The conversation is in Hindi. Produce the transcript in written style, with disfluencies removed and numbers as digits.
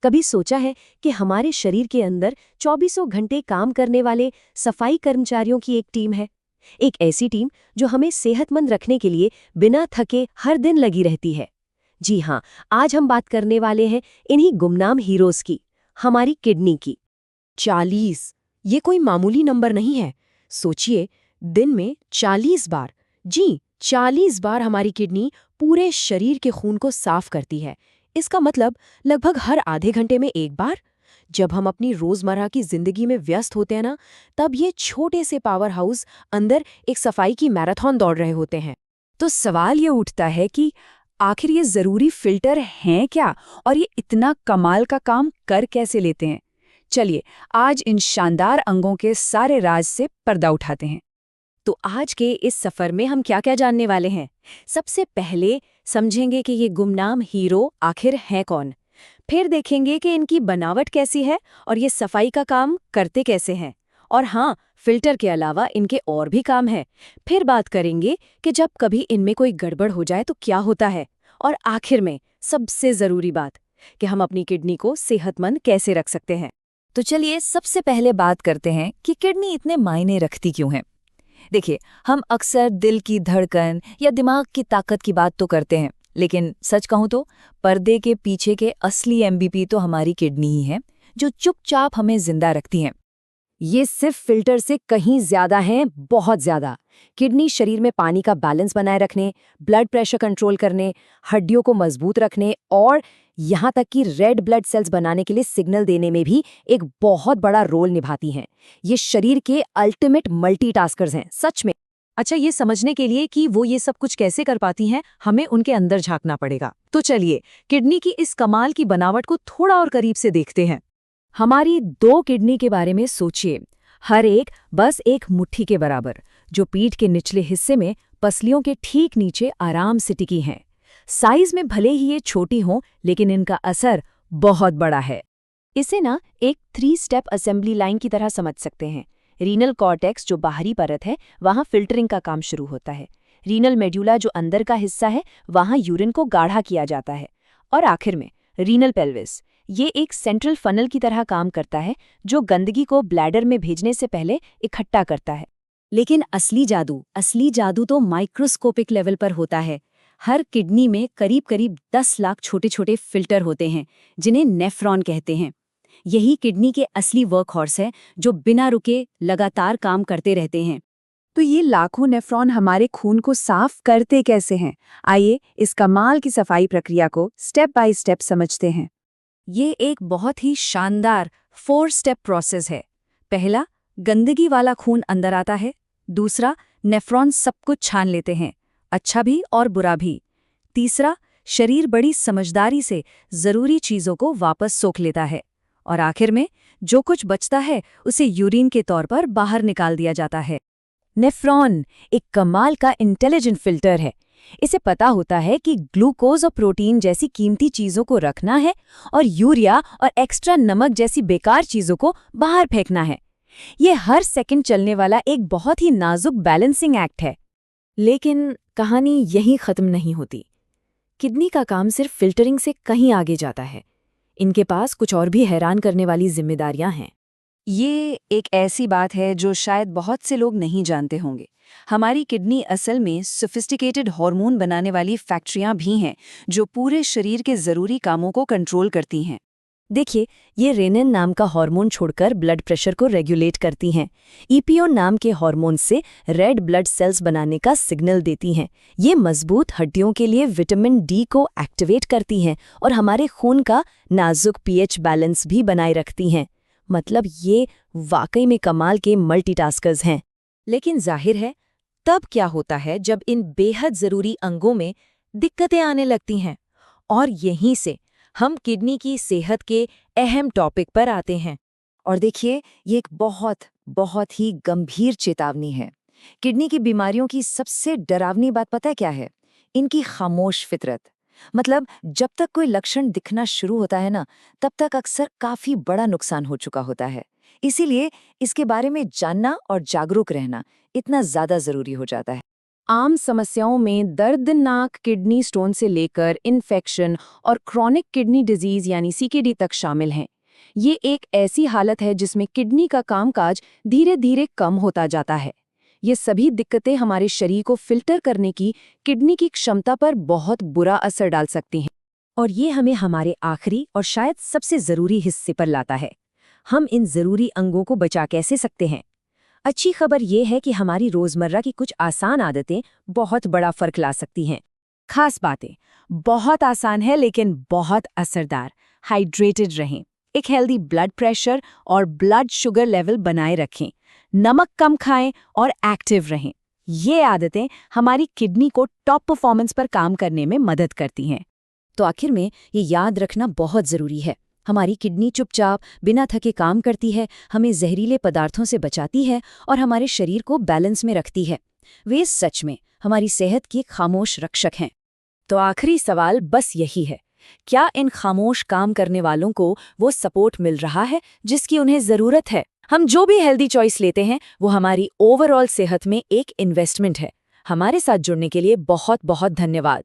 कभी सोचा है कि हमारे शरीर के अंदर 24 घंटे काम करने वाले सफाई कर्मचारियों की एक टीम है। एक ऐसी टीम जो हमें सेहतमंद रखने के लिए बिना थके हर दिन लगी रहती है। जी हाँ, आज हम बात करने वाले हैं इन्हीं गुमनाम हीरोज की, हमारी किडनी की। 40 ये कोई मामूली नंबर नहीं है। सोचिए, दिन में 40 बार, जी 40 बार हमारी किडनी पूरे शरीर के खून को साफ करती है। इसका मतलब लगभग हर आधे घंटे में एक बार। जब हम अपनी रोजमर्रा की जिंदगी में व्यस्त होते हैं ना, तब ये छोटे से पावर हाउस अंदर एक सफाई की मैराथन दौड़ रहे होते हैं। तो सवाल ये उठता है कि आखिर ये जरूरी फिल्टर हैं क्या, और ये इतना कमाल का काम कर कैसे लेते हैं? चलिए, आज इन शानदार अंगों के सारे राज से पर्दा उठाते हैं। तो आज के इस सफर में हम क्या क्या जानने वाले हैं? सबसे पहले समझेंगे कि ये गुमनाम हीरो आखिर हैं कौन। फिर देखेंगे कि इनकी बनावट कैसी है और ये सफाई का काम करते कैसे हैं। और हाँ, फिल्टर के अलावा इनके और भी काम है। फिर बात करेंगे कि जब कभी इनमें कोई गड़बड़ हो जाए तो क्या होता है। और आखिर में सबसे ज़रूरी बात कि हम अपनी किडनी को सेहतमंद कैसे रख सकते हैं। तो चलिए, सबसे पहले बात करते हैं कि किडनी इतने मायने रखती क्यों है। देखिए, हम अक्सर दिल की धड़कन या दिमाग की ताकत की बात तो करते हैं, लेकिन सच कहूं तो पर्दे के पीछे के असली एमबीपी तो हमारी किडनी ही है, जो चुपचाप हमें जिंदा रखती हैं। ये सिर्फ फिल्टर से कहीं ज्यादा हैं, बहुत ज्यादा। किडनी शरीर में पानी का बैलेंस बनाए रखने, ब्लड प्रेशर कंट्रोल करने, हड्डियों को मजबूत रखने और यहाँ तक कि रेड ब्लड सेल्स बनाने के लिए सिग्नल देने में भी एक बहुत बड़ा रोल निभाती हैं। ये शरीर के अल्टीमेट मल्टीटास्कर्स हैं, सच में। अच्छा, ये समझने के लिए कि वो ये सब कुछ कैसे कर पाती हैं, हमें उनके अंदर झांकना पड़ेगा। तो चलिए, किडनी की इस कमाल की बनावट को थोड़ा और करीब से देखते हैं। हमारी 2 किडनी के बारे में सोचिए, हर एक बस एक मुट्ठी के बराबर, जो पीठ के निचले हिस्से में पसलियों के ठीक नीचे आराम से टिकी हैं। साइज में भले ही ये छोटी हों, लेकिन इनका असर बहुत बड़ा है। इसे ना एक 3 स्टेप असेंबली लाइन की तरह समझ सकते हैं। रीनल कॉर्टेक्स जो बाहरी परत है, वहाँ फिल्टरिंग का काम शुरू होता है। रीनल मेड्यूला जो अंदर का हिस्सा है, वहाँ यूरिन को गाढ़ा किया जाता है। और आखिर में रीनल पेल्विस, ये एक सेंट्रल फनल की तरह काम करता है, जो गंदगी को ब्लैडर में भेजने से पहले इकट्ठा करता है। लेकिन असली जादू तो माइक्रोस्कोपिक लेवल पर होता है। हर किडनी में करीब करीब 10 लाख छोटे छोटे फिल्टर होते हैं, जिन्हें नेफ्रॉन कहते हैं। यही किडनी के असली वर्कहॉर्स है, जो बिना रुके लगातार काम करते रहते हैं। तो ये लाखों नेफ्रॉन हमारे खून को साफ करते कैसे हैं? आइए, इस कमाल की सफाई प्रक्रिया को स्टेप बाय स्टेप समझते हैं। ये एक बहुत ही शानदार 4 स्टेप प्रोसेस है। पहला, गंदगी वाला खून अंदर आता है। दूसरा, नेफ्रॉन सब कुछ छान लेते हैं, अच्छा भी और बुरा भी। तीसरा, शरीर बड़ी समझदारी से जरूरी चीजों को वापस सोख लेता है। और आखिर में जो कुछ बचता है, उसे यूरिन के तौर पर बाहर निकाल दिया जाता है। नेफ्रॉन एक कमाल का इंटेलिजेंट फिल्टर है। इसे पता होता है कि ग्लूकोज और प्रोटीन जैसी कीमती चीजों को रखना है और यूरिया और एक्स्ट्रा नमक जैसी बेकार चीजों को बाहर फेंकना है। ये हर सेकंड चलने वाला एक बहुत ही नाजुक बैलेंसिंग एक्ट है। लेकिन कहानी यहीं खत्म नहीं होती। किडनी का काम सिर्फ फिल्टरिंग से कहीं आगे जाता है। इनके पास कुछ और भी हैरान करने वाली जिम्मेदारियां हैं। ये एक ऐसी बात है जो शायद बहुत से लोग नहीं जानते होंगे। हमारी किडनी असल में सोफिस्टिकेटेड हार्मोन बनाने वाली फैक्ट्रियां भी हैं, जो पूरे शरीर के जरूरी कामों को कंट्रोल करती हैं। देखिए, ये रेनिन नाम का हार्मोन छोड़कर ब्लड प्रेशर को रेगुलेट करती हैं। ईपीओ नाम के हार्मोन से रेड ब्लड सेल्स बनाने का सिग्नल देती हैं। ये मजबूत हड्डियों के लिए विटामिन डी को एक्टिवेट करती हैं और हमारे खून का नाजुक पीएच बैलेंस भी बनाए रखती हैं। मतलब ये वाकई में कमाल के मल्टीटास्कर्स हैं। लेकिन जाहिर है, तब क्या होता है जब इन बेहद ज़रूरी अंगों में दिक्कतें आने लगती हैं। और यहीं से हम किडनी की सेहत के अहम टॉपिक पर आते हैं। और देखिए, ये एक बहुत ही गंभीर चेतावनी है। किडनी की बीमारियों की सबसे डरावनी बात पता है क्या है? इनकी खामोश फितरत। मतलब जब तक कोई लक्षण दिखना शुरू होता है ना, तब तक अक्सर काफी बड़ा नुकसान हो चुका होता है। इसीलिए इसके बारे में जानना और जागरूक रहना इतना ज्यादा जरूरी हो जाता है। आम समस्याओं में दर्दनाक किडनी स्टोन से लेकर इन्फेक्शन और क्रॉनिक किडनी डिजीज यानी सीकेडी तक शामिल हैं। ये एक ऐसी हालत है जिसमें किडनी का कामकाज धीरे धीरे कम होता जाता है। ये सभी दिक्कतें हमारे शरीर को फिल्टर करने की किडनी की क्षमता पर बहुत बुरा असर डाल सकती हैं। और ये हमें हमारे आखिरी और शायद सबसे ज़रूरी हिस्से पर लाता है। हम इन ज़रूरी अंगों को बचा कैसे सकते हैं? अच्छी खबर ये है कि हमारी रोज़मर्रा की कुछ आसान आदतें बहुत बड़ा फ़र्क ला सकती हैं। खास बातें बहुत आसान है लेकिन बहुत असरदार। हाइड्रेटेड रहें, एक हेल्दी ब्लड प्रेशर और ब्लड शुगर लेवल बनाए रखें, नमक कम खाएं और एक्टिव रहें। ये आदतें हमारी किडनी को टॉप परफॉर्मेंस पर काम करने में मदद करती हैं। तो आखिर में ये याद रखना बहुत ज़रूरी है, हमारी किडनी चुपचाप बिना थके काम करती है, हमें जहरीले पदार्थों से बचाती है और हमारे शरीर को बैलेंस में रखती है। वे सच में हमारी सेहत की खामोश रक्षक हैं। तो आखिरी सवाल बस यही है, क्या इन खामोश काम करने वालों को वो सपोर्ट मिल रहा है जिसकी उन्हें ज़रूरत है? हम जो भी हेल्दी चॉइस लेते हैं वो हमारी ओवरऑल सेहत में एक इन्वेस्टमेंट है। हमारे साथ जुड़ने के लिए बहुत बहुत धन्यवाद।